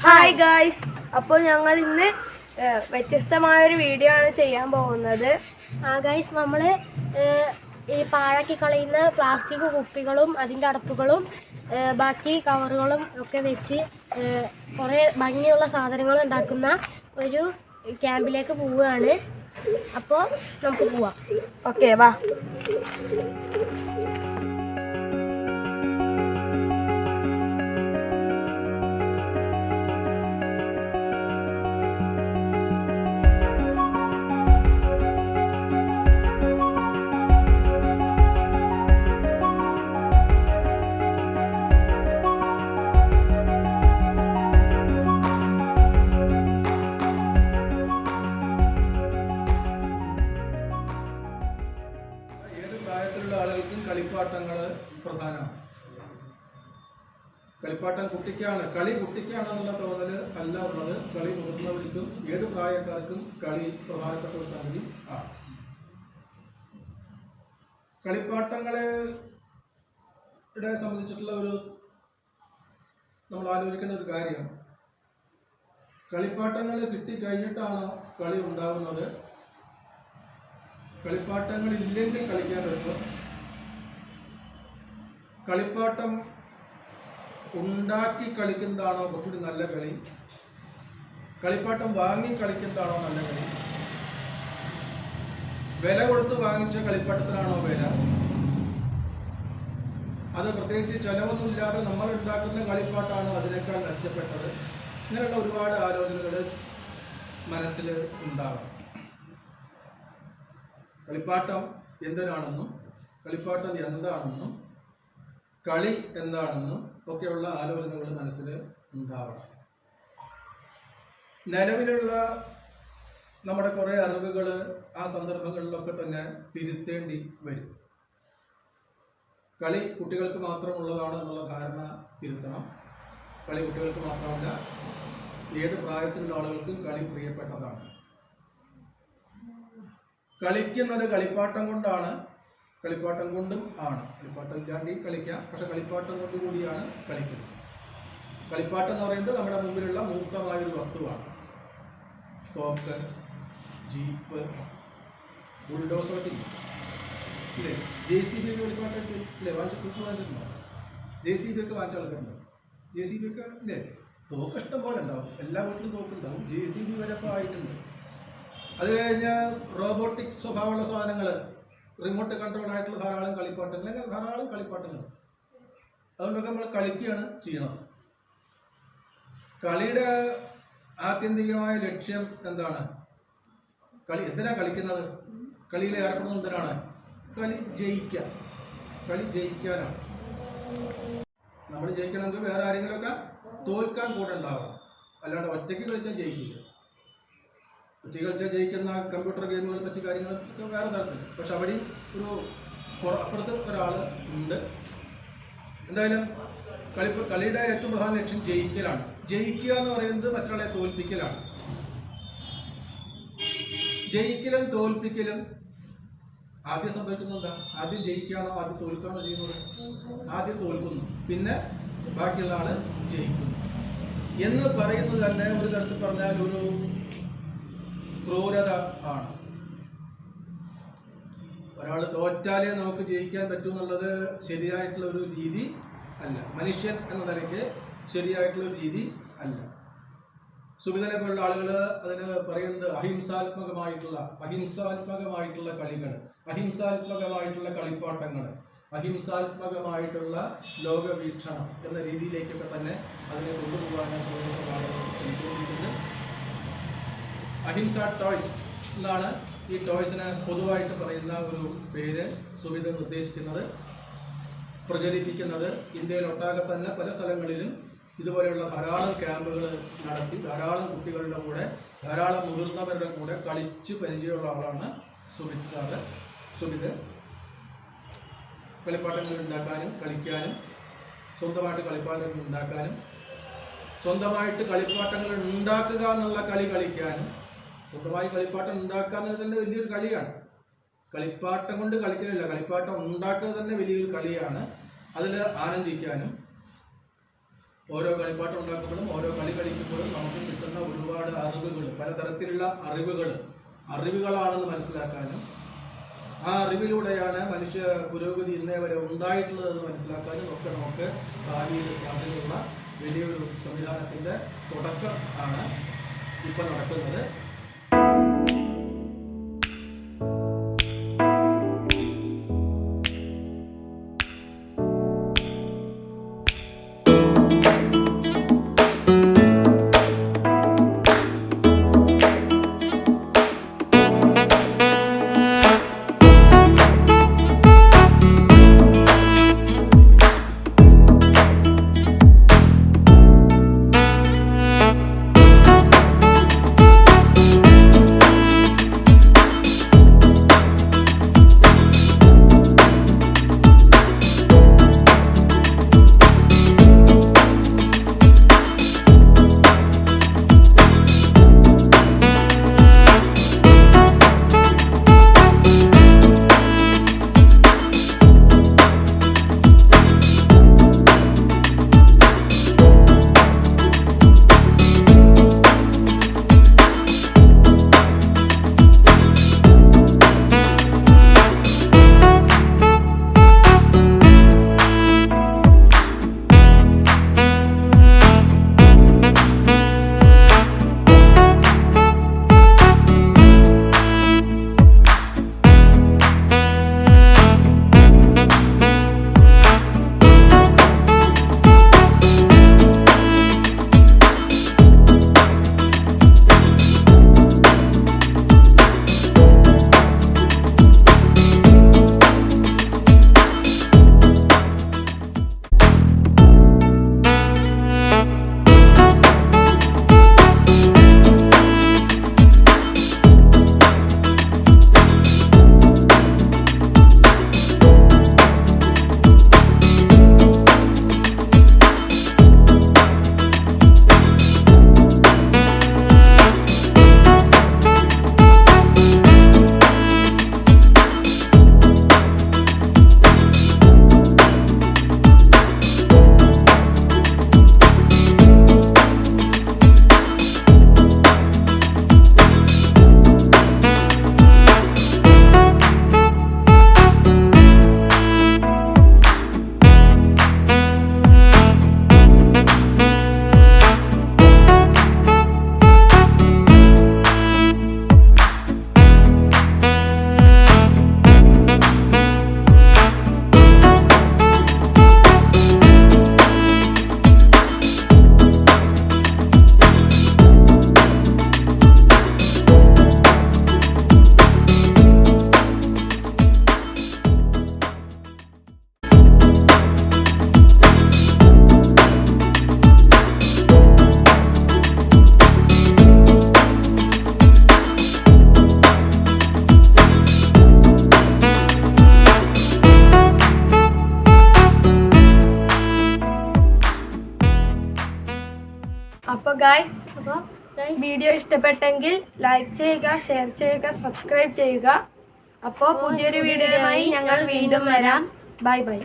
Hi guys, അപ്പോൾ ഞങ്ങൾ ഇന്ന് വ്യത്യസ്തമായൊരു വീഡിയോ ആണ് ചെയ്യാൻ പോകുന്നത്. ഗൈസ്, നമ്മൾ ഈ പാഴാക്കി കളയുന്ന പ്ലാസ്റ്റിക് കുപ്പികളും അതിൻ്റെ അടപ്പുകളും ബാക്കി കവറുകളും ഒക്കെ വെച്ച് കുറേ ഭംഗിയുള്ള സാധനങ്ങൾ ഉണ്ടാക്കുന്ന ഒരു ക്യാമ്പിലേക്ക് പോവുകയാണ്. അപ്പോൾ നമുക്ക് പോവാം. ഓക്കെ, വാ. ആളുകൾക്കും കളിപ്പാട്ടങ്ങൾ പ്രധാനമാണ്. കളിപ്പാട്ടം കുട്ടിക്കാണ്, കളി കുട്ടിക്കാണെന്നുള്ള തോന്നൽ അല്ല ഉള്ളത്. കളി മുതിർന്നവർക്കും ഏത് പ്രായക്കാർക്കും കളി പ്രധാനപ്പെട്ട ഒരു സംഗതി ആണ്. കളിപ്പാട്ടങ്ങളെ സംബന്ധിച്ചിട്ടുള്ള നമ്മൾ ആലോചിക്കേണ്ട ഒരു കാര്യം, കളിപ്പാട്ടങ്ങൾ കിട്ടിക്കഴിഞ്ഞിട്ടാണോ കളി ഉണ്ടാകുന്നത്? കളിപ്പാട്ടങ്ങൾ ഇല്ലെങ്കിൽ കളിക്കാൻ എളുപ്പം. കളിപ്പാട്ടം ഉണ്ടാക്കി കളിക്കുന്നതാണോ കുറച്ചുകൂടി നല്ല കളി? കളിപ്പാട്ടം വാങ്ങി കളിക്കുന്നതാണോ നല്ല കളി? വില കൊടുത്ത് വാങ്ങിച്ച കളിപ്പാട്ടത്തിനാണോ വില? അത് പ്രത്യേകിച്ച് ചെലവൊന്നുമില്ലാതെ നമ്മൾ ഉണ്ടാക്കുന്ന കളിപ്പാട്ടാണോ അതിനേക്കാൾ മെച്ചപ്പെട്ടത്? ഇങ്ങനെയുള്ള ഒരുപാട് ആലോചനകൾ മനസ്സിൽ ഉണ്ടാകും. കളിപ്പാട്ടം എന്തിനാണെന്നും കളിപ്പാട്ടം എന്താണെന്നും കളി എന്താണെന്നും ഒക്കെയുള്ള ആലോചനകൾ മനസ്സിൽ ഉണ്ടാവണം. നിലവിലുള്ള നമ്മുടെ കുറേ അറിവുകൾ ആ സന്ദർഭങ്ങളിലൊക്കെ തന്നെ തിരുത്തേണ്ടി വരും. കളി കുട്ടികൾക്ക് മാത്രമുള്ളതാണ് എന്നുള്ള ധാരണ തിരുത്തണം. കളി കുട്ടികൾക്ക് മാത്രമല്ല, ഏത് പ്രായത്തിലുള്ള ആളുകൾക്കും കളി പ്രിയപ്പെട്ടതാണ്. കളിക്കുന്നത് കളിപ്പാട്ടം കൊണ്ടാണ്, കളിപ്പാട്ടം കൊണ്ടും ആണ്. കളിപ്പാട്ടം ഇല്ലാണ്ടി കളിക്കാം, പക്ഷെ കളിപ്പാട്ടം കൊണ്ട് കൂടിയാണ് കളിക്കുന്നത്. കളിപ്പാട്ടം എന്ന് പറയുന്നത് നമ്മുടെ മുമ്പിലുള്ള മൂർത്തമായൊരു വസ്തുവാണ്. തോക്ക്, ജീപ്പ്, ബുൾഡോസറൊക്കെ ഇല്ലേ? JCB കളിപ്പാട്ടം ഇല്ലേ? വാങ്ങിച്ചിട്ടുണ്ടോ? JCB ഒക്കെ വാങ്ങിച്ച ആൾക്കാരുണ്ടോ? JCB ഒക്കെ ഇല്ലേ? തോക്ക് ഇഷ്ടം പോലെ ഉണ്ടാവും, എല്ലാ വീട്ടിലും തോക്കുണ്ടാവും. JCB വരെ ഇപ്പോൾ ആയിട്ടുണ്ട്. അത് കഴിഞ്ഞ് റോബോട്ടിക് സ്വഭാവമുള്ള സാധനങ്ങൾ, റിമോട്ട് കൺട്രോൾ ആയിട്ടുള്ള ധാരാളം കളിപ്പാട്ടങ്ങൾ, അങ്ങനെ ധാരാളം കളിപ്പാട്ടങ്ങൾ. അതുകൊണ്ടൊക്കെ നമ്മൾ കളിക്കുകയാണ് ചെയ്യണം. കളിയുടെ ആത്യന്തികമായ ലക്ഷ്യം എന്താണ്? കളി എന്തിനാണ് കളിക്കുന്നത്? കളിയിൽ ഏർപ്പെടുന്നത് എന്തിനാണ്? കളി ജയിക്കാൻ, കളി ജയിക്കാനാണ്. നമ്മൾ ജയിക്കണമെങ്കിൽ വേറെ ആരെങ്കിലുമൊക്കെ തോൽക്കാൻ കൂടെ ഉണ്ടാവണം, അല്ലാണ്ട് ഒറ്റയ്ക്ക് കളിച്ചാൽ ജയിക്കില്ല. ഒറ്റയ്ക്ക് കളിച്ചാൽ ജയിക്കുന്ന കമ്പ്യൂട്ടർ ഗെയിമുകളെ പറ്റി കാര്യങ്ങളൊക്കെ വേറെ തരത്തിൽ, പക്ഷെ അവിടെ അപ്പുറത്ത് ഒരാൾ ഉണ്ട്. എന്തായാലും കളിയുടെ ഏറ്റവും പ്രധാന ലക്ഷ്യം ജയിക്കലാണ്. ജയിക്കുക എന്ന് പറയുന്നത് മറ്റൊരാളെ തോൽപ്പിക്കലാണ്. ജയിക്കലും തോൽപ്പിക്കലും ആദ്യം സംഭവിക്കുന്നത് എന്താ? ആദ്യം ജയിക്കുകയാണോ ആദ്യം തോൽക്കുകയാണോ ചെയ്യുന്നത്? ആദ്യം തോൽക്കുന്നു, പിന്നെ ബാക്കിയുള്ള ആൾ ജയിക്കുന്നു എന്ന് പറയുന്നത് തന്നെ ഒരു തരത്തിൽ പറഞ്ഞാൽ ഒരു ക്രൂരത ആണ്. ഒരാൾ തോറ്റാലേ നമുക്ക് ജയിക്കാൻ പറ്റൂ എന്നുള്ളത് ശരിയായിട്ടുള്ള ഒരു രീതി അല്ല. മനുഷ്യൻ എന്ന നിലയ്ക്ക് ശരിയായിട്ടുള്ള ഒരു രീതി അല്ല. സുബിതനെ പോലുള്ള ആളുകൾ അതിന് പറയുന്നത് അഹിംസാത്മകമായിട്ടുള്ള കളികൾ, അഹിംസാത്മകമായിട്ടുള്ള കളിപ്പാട്ടങ്ങൾ, അഹിംസാത്മകമായിട്ടുള്ള ലോകവീക്ഷണം എന്ന രീതിയിലേക്കൊക്കെ തന്നെ അതിനെ കൊണ്ടുപോകാൻ ശ്രമിച്ചുകൊണ്ടിരിക്കുന്നത്. അഹിംസ ടോയ്സ് എന്നാണ് ഈ ടോയ്സിന് പൊതുവായിട്ട് പറയുന്ന ഒരു പേര് സുബിത നിർദ്ദേശിക്കുന്നത്, പ്രചരിപ്പിക്കുന്നത്. ഇന്ത്യയിലൊട്ടാകെ തന്നെ പല സ്ഥലങ്ങളിലും ഇതുപോലെയുള്ള ധാരാളം ക്യാമ്പുകൾ നടത്തി ധാരാളം കുട്ടികളുടെ കൂടെ, ധാരാളം മുതിർന്നവരുടെ കൂടെ കളിച്ച് പരിചയമുള്ള ആളാണ് സുബിത്. കളിപ്പാട്ടങ്ങൾ ഉണ്ടാക്കാനും കളിക്കാനും, സ്വന്തമായിട്ട് കളിപ്പാട്ടങ്ങൾ ഉണ്ടാക്കാനും, സ്വന്തമായിട്ട് കളിപ്പാട്ടങ്ങൾ ഉണ്ടാക്കുക എന്നുള്ള കളി കളിക്കാനും, സ്വന്തമായി കളിപ്പാട്ടം ഉണ്ടാക്കുക തന്നെ വലിയൊരു കളിയാണ്. കളിപ്പാട്ടം കൊണ്ട് കളിക്കലില്ല, കളിപ്പാട്ടം ഉണ്ടാക്കുക തന്നെ വലിയൊരു കളിയാണ്. അതിൽ ആനന്ദിക്കാനും ഓരോ കളിപ്പാട്ടം ഉണ്ടാക്കുമ്പോഴും ഓരോ കളി കളിക്കുമ്പോഴും നമുക്ക് കിട്ടുന്ന ഒരുപാട് അറിവുകൾ, പലതരത്തിലുള്ള അറിവുകളാണെന്ന് മനസ്സിലാക്കാനും ആ അറിവിലൂടെയാണ് മനുഷ്യ പുരോഗതി ഇന്നേ വരെ ഉണ്ടായിട്ടുള്ളതെന്ന് മനസ്സിലാക്കാനും ഒക്കെ നമുക്ക് ഭാവിയിൽ സാധ്യതയുള്ള വലിയൊരു സംവിധാനത്തിൻ്റെ തുടക്കം ആണ് ഇപ്പം നടക്കുന്നത്. അപ്പോൾ ഗൈസ് വീഡിയോ ഇഷ്ടപ്പെട്ടെങ്കിൽ ലൈക്ക് ചെയ്യുക, ഷെയർ ചെയ്യുക, സബ്സ്ക്രൈബ് ചെയ്യുക. അപ്പോൾ പുതിയൊരു വീഡിയോയുമായി ഞങ്ങൾ വീണ്ടും വരാം. Bye bye.